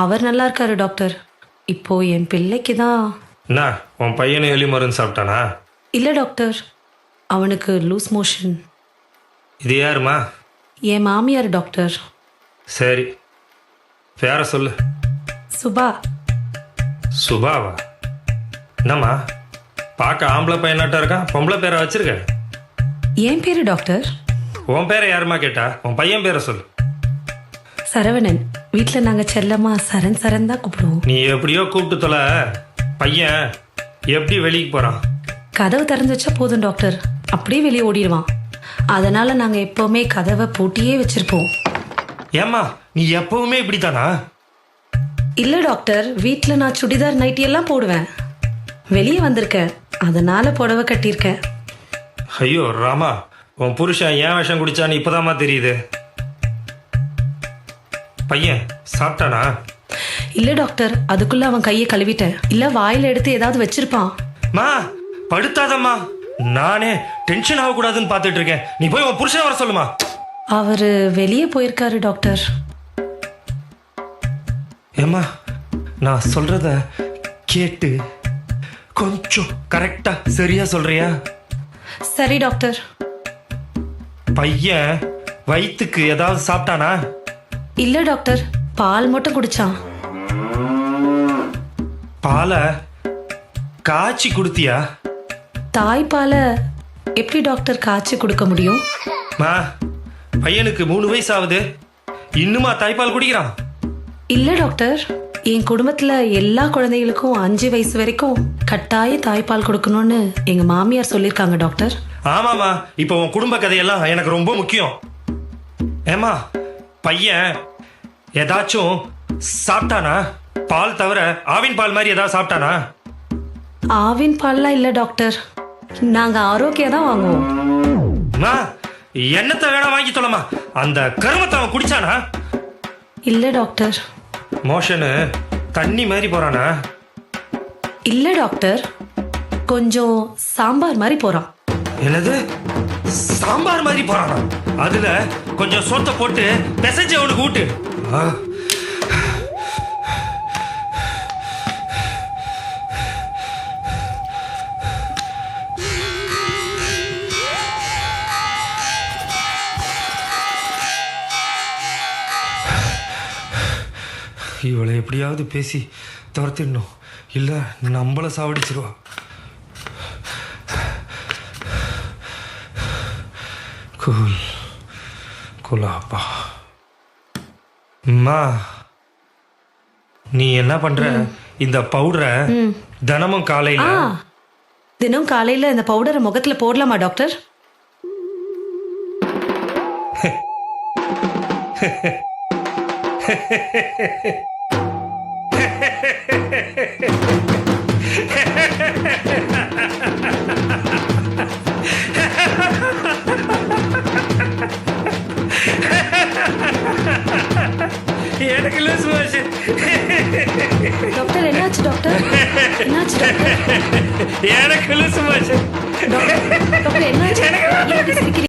அவர் நல்லா இருக்காரு டாக்டர். இப்போ என் பிள்ளைக்கு தான். என்ன உன் பையனை எலி மருந்து சாப்பிட்டானா? இல்லை டாக்டர், அவனுக்கு லூஸ் மோஷன். இது யாருமா? என் மாமியார் டாக்டர். சரி, பேர சொல்லு. சுபா. சுபாவா? என்னம்மா பார்க்க ஆம்பளை பையனாட்டா இருக்கான், பொம்பளை பேரை வச்சிருக்க? என் பேரு டாக்டர். உன் பேரை யாருமா கேட்டா? உன் பையன் பேரை சொல்லு. சரவணன். வீட்டில் நாங்கள் செல்லம்மா சரண் சரண் தான் கூப்பிடுவோம். நீ எப்படியோ கூப்பிட்டு தொலை. பையன் எப்படி வெளியே போகிறான்? கதவு திறந்து வச்சா போதும் டாக்டர், அப்படியே வெளியே ஓடிடுவான். அதனால நாங்கள் எப்போவுமே கதவை பூட்டியே வச்சிருப்போம். ஏம்மா நீ எப்பவுமே இப்படித்தானா? இல்லை டாக்டர், வீட்டில் நான் சுடிதார் நைட்டி எல்லாம் போடுவேன். வெளியே வந்திருக்கேன், அதனால புடவை கட்டியிருக்கேன். ஐயோ ராமா, உன் புருஷன் ஏன் விஷம் குடிச்சான்னு இப்போதாம்மா தெரியுது. பையன் சாப்பிட்டானா? இல்லை டாக்டர், அதுக்குள்ள அவன் கையை கழுவிட்டேன். இல்லை வாயில் எடுத்து ஏதாவது வச்சிருப்பான். மா படுத்தாதம்மா, நானே டென்ஷன் ஆகக்கூடாதுன்னு பார்த்துட்டு இருக்கேன். நீ போய் உன் புருஷன் வர சொல்லுமா. அவர் வெளியே போயிருக்காரு டாக்டர். ஏம்மா நான் சொல்றத கேட்டு கொஞ்சம் கரெக்டா சரியா சொல்றியா? சரி டாக்டர். பையன் வயிற்றுக்கு ஏதாவது சாப்பிட்டானா? இல்லை டாக்டர், பால் மட்டும் குடிச்சான். பாலை காய்ச்சி குடுத்தியா? தாய்ப்பாலை எப்படி டாக்டர் காய்ச்சி கொடுக்க முடியும்? மா பையனுக்கு 3 வயசு ஆகுது, இன்னுமா தாய்ப்பால் குடிக்கிறான்? இல்லை டாக்டர், என் குடும்பத்தில் எல்லா குழந்தைகளுக்கும் 5 வயசு வரைக்கும் கட்டாய தாய்ப்பால் கொடுக்கணும்னு எங்கள் மாமியார் சொல்லியிருக்காங்க டாக்டர். ஆமாம்மா, இப்போ உன் குடும்ப கதையெல்லாம் எனக்கு ரொம்ப முக்கியம். ஏம்மா பையன் ஏதாச்சும் சாப்பிட்டானா? பால் தவிர ஆவின் பால் மாதிரி ஏதாவது சாப்பிட்டானா? ஆவின் பால்லாம் இல்லை டாக்டர், நாங்கள் ஆரோக்கியம் தான் வாங்குவோம். அம்மா என்னத்தை வேணா வாங்கி சொல்லமா, அந்த கருமத்தை அவன் குடிச்சானா? இல்லை டாக்டர். மோஷனு தண்ணி மாதிரி போறானா? இல்லை டாக்டர், கொஞ்சம் சாம்பார் மாதிரி போகிறான். என்னது சாம்பார் மாதிரி போறானா? அதுல கொஞ்சம் சோத்தை போட்டு பிசைஞ்சு அவனுக்கு ஊட்டு. இவளை எப்படியாவது பேசி துரத்திடணும், இல்லை நம்மளை சாவடிச்சிருவா. கூல் குலாப்பா. அம்மா நீ என்ன பண்ற? இந்த பவுடரை தினமும் காலையில தினம் காலையில் இந்த பவுடரை முகத்தில் போடலாமா டாக்டர்? எனக்கு லூஸ் மோஷன். டாக்டர் என்னாச்சு டாக்டர்? என்னாச்சு டாக்டர்? எனக்கு லூஸ் மோஷன். டாக்டர் என்னாச்சு?